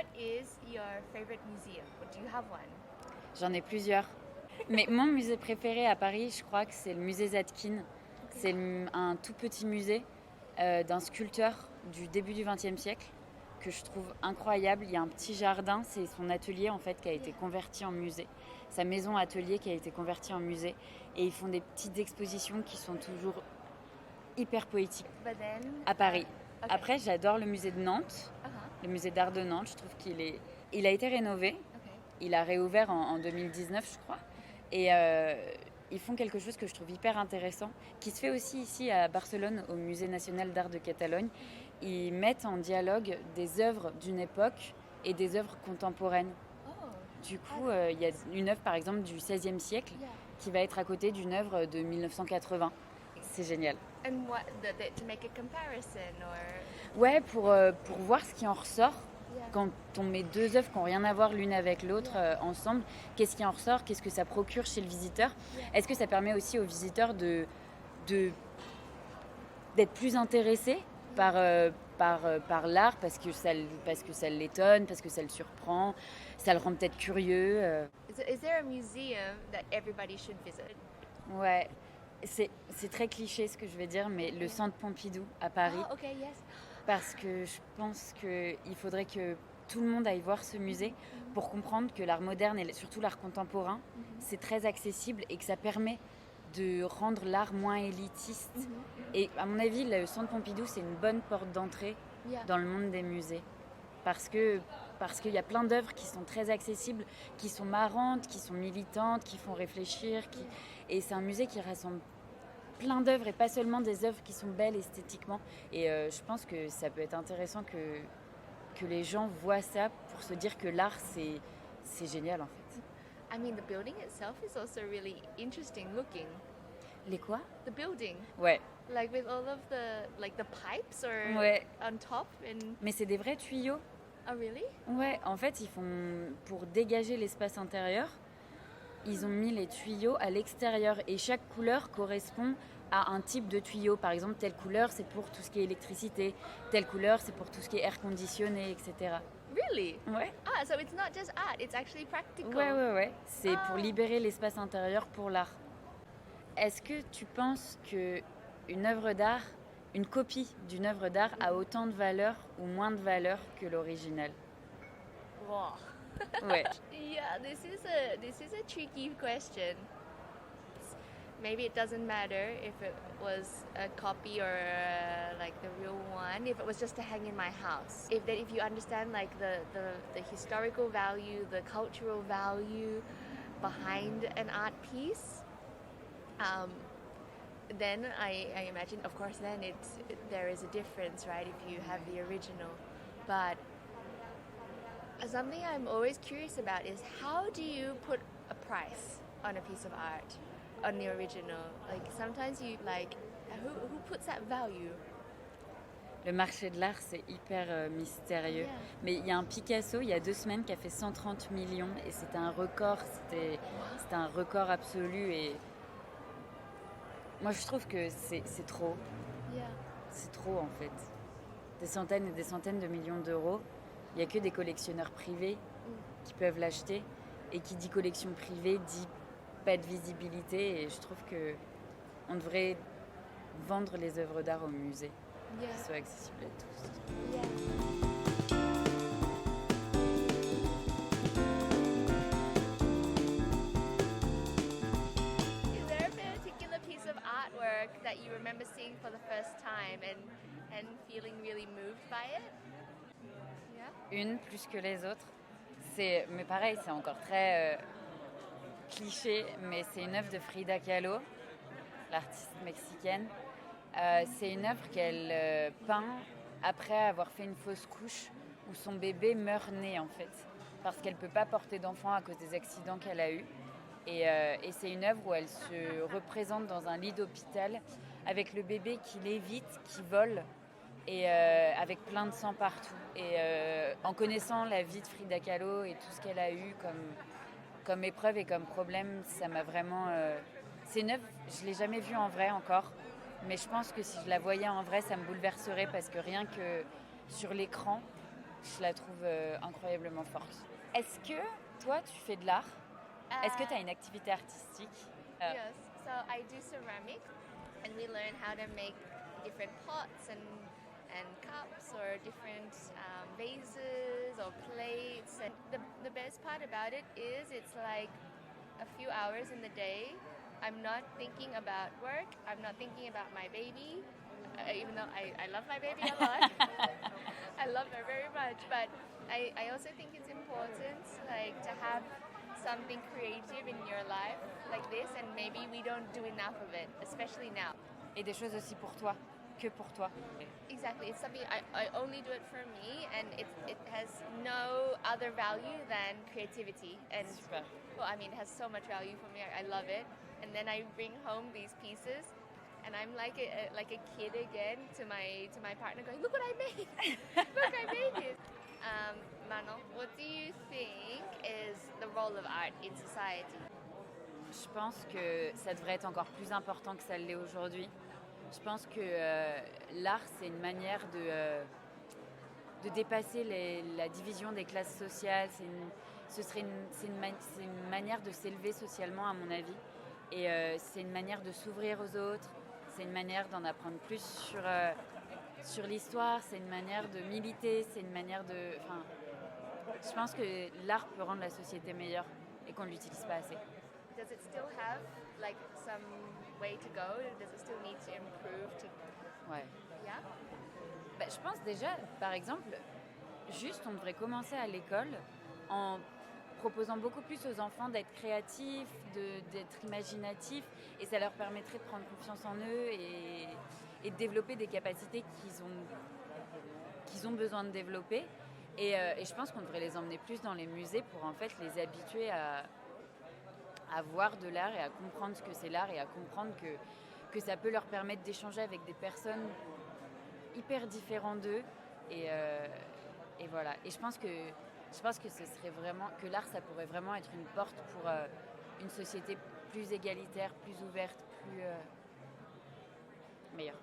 what is your favorite museum? Or do you have one? J'en ai plusieurs. Mais mon musée préféré à Paris, je crois que c'est le musée Zadkine. C'est un tout petit musée d'un sculpteur du début du XXe siècle que je trouve incroyable. Il y a un petit jardin, c'est son atelier en fait qui a été converti en musée. Sa maison atelier qui a été convertie en musée. Et ils font des petites expositions qui sont toujours hyper poétiques à Paris. Okay. Après, j'adore le musée de Nantes, le musée d'art de Nantes. Je trouve il a été rénové. Il a réouvert en 2019, je crois. Et ils font quelque chose que je trouve hyper intéressant, qui se fait aussi ici à Barcelone, au Musée national d'art de Catalogne. Ils mettent en dialogue des œuvres d'une époque et des œuvres contemporaines. Du coup, il y a une œuvre, par exemple, du XVIe siècle qui va être à côté d'une œuvre de 1980. C'est génial. And what, to make a comparison or... Ouais, pour voir ce qui en ressort. Quand on met deux œuvres qui n'ont rien à voir l'une avec l'autre ensemble, qu'est-ce qui en ressort? Qu'est-ce que ça procure chez le visiteur? Est-ce que ça permet aussi au visiteur d'être plus intéressé par l'art parce que ça l'étonne, parce que ça le surprend, ça le rend peut-être curieux. Is there a museum that everybody should visit? Ouais, c'est très cliché ce que je vais dire, mais le Centre Pompidou à Paris. Oh, okay, yes. Parce que je pense qu'il faudrait que tout le monde aille voir ce musée pour comprendre que l'art moderne et surtout l'art contemporain, c'est très accessible et que ça permet de rendre l'art moins élitiste. Et à mon avis, le Centre Pompidou, c'est une bonne porte d'entrée dans le monde des musées. Parce qu'il y a plein d'œuvres qui sont très accessibles, qui sont marrantes, qui sont militantes, qui font réfléchir. Et c'est un musée qui rassemble plein d'œuvres et pas seulement des œuvres qui sont belles esthétiquement. Et je pense que ça peut être intéressant que les gens voient ça pour se dire que l'art, c'est génial en fait. I mean, the building itself is also really interesting looking. Les quoi? The building. Ouais. Like with all of the pipes or on top and... Mais c'est des vrais tuyaux. Oh really? Ouais, en fait, pour dégager l'espace intérieur, ils ont mis les tuyaux à l'extérieur et chaque couleur correspond à un type de tuyau. Par exemple, telle couleur, c'est pour tout ce qui est électricité. Telle couleur, c'est pour tout ce qui est air conditionné, etc. Really? Ouais. Ah, so it's not just art, it's actually practical. Ouais. C'est pour libérer l'espace intérieur pour l'art. Est-ce que tu penses qu'une œuvre d'art, une copie d'une œuvre d'art a autant de valeur ou moins de valeur que l'original? Wow. Ouais. Yeah, this is a tricky question. Maybe it doesn't matter if it was a copy or like the real one, if it was just to hang in my house. If you understand like the historical value, the cultural value behind an art piece, then I imagine, of course, then there is a difference, right, if you have the original. But something I'm always curious about is how do you put a price on a piece of art, on the original? Like sometimes you like, who puts that value? Le marché de l'art, c'est hyper mystérieux. Mais il y a un Picasso, il y a 2 semaines, qui a fait 130 millions. Et c'était un record, c'était un record absolu. Et moi, je trouve que c'est trop. C'est trop, en fait. Des centaines et des centaines de millions d'euros. Il n'y a que des collectionneurs privés qui peuvent l'acheter. Et qui dit collection privée, dit pas de visibilité. Et je trouve qu'on devrait vendre les œuvres d'art au musée. Qui soit accessible à tous. Is there a particular piece of artwork that you remember seeing for the first time and feeling really moved by it? Une plus que les autres. Mais pareil, c'est encore très cliché, mais c'est une œuvre de Frida Kahlo, l'artiste mexicaine. C'est une œuvre qu'elle peint après avoir fait une fausse couche où son bébé meurt né en fait parce qu'elle ne peut pas porter d'enfant à cause des accidents qu'elle a eus. Et c'est une œuvre où elle se représente dans un lit d'hôpital avec le bébé qui lévite, qui vole et avec plein de sang partout. Et en connaissant la vie de Frida Kahlo et tout ce qu'elle a eu comme épreuve et comme problème, ça m'a vraiment... C'est une œuvre, je ne l'ai jamais vue en vrai encore. Mais je pense que si je la voyais en vrai, ça me bouleverserait parce que rien que sur l'écran, je la trouve incroyablement forte. Est-ce que toi, tu fais de l'art? Est-ce que tu as une activité artistique? Yes, so I do ceramic, and we learn how to make different pots and cups or different vases or plates. And the best part about it is it's like a few hours in the day. I'm not thinking about work. I'm not thinking about my baby, even though I love my baby a lot. I love her very much, but I also think it's important like to have something creative in your life like this, and maybe we don't do enough of it, especially now. Et des choses aussi pour toi, que pour toi. Exactly, it's something I only do it for me, and it has no other value than creativity. And Super. well, I mean, it has so much value for me. I love it, and then I bring home these pieces, and I'm like a kid again to my partner, going, "Look what I made! Look, I made it!" Manon, what do you think is the role of art in society? Je pense que ça devrait être encore plus important que ça l'est aujourd'hui. Je pense que l'art, c'est une manière de dépasser la division des classes sociales. C'est une manière de s'élever socialement, à mon avis. Et c'est une manière de s'ouvrir aux autres. C'est une manière d'en apprendre plus sur l'histoire. C'est une manière de militer. C'est une manière de... Enfin, je pense que l'art peut rendre la société meilleure et qu'on ne l'utilise pas assez. Does it still have like some way to go? Does it still need to improve? Ouais. Yeah. Bah, je pense déjà, par exemple, juste on devrait commencer à l'école en proposant beaucoup plus aux enfants d'être créatifs, d'être imaginatifs, et ça leur permettrait de prendre confiance en eux et de développer des capacités qu'ils ont besoin de développer. Et je pense qu'on devrait les emmener plus dans les musées pour en fait les habituer à voir de l'art et à comprendre ce que c'est l'art et à comprendre que ça peut leur permettre d'échanger avec des personnes hyper différentes d'eux. Et voilà. Et je pense que ce serait vraiment que l'art, ça pourrait vraiment être une porte pour une société plus égalitaire, plus ouverte, plus meilleure.